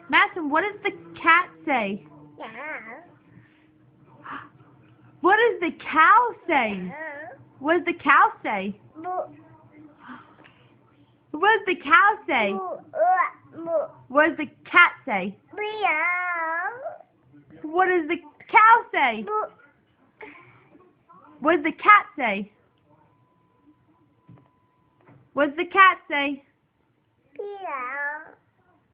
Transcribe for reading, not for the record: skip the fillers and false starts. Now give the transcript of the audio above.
Madison, what does the cat say? Yeah. What does the cow say? What does the cow say? Moo. What does the cow say? Moo. Moo. What does the cat say? Meow. What does the cow say? Moo. What does the cat say? What does the cat say? Meow.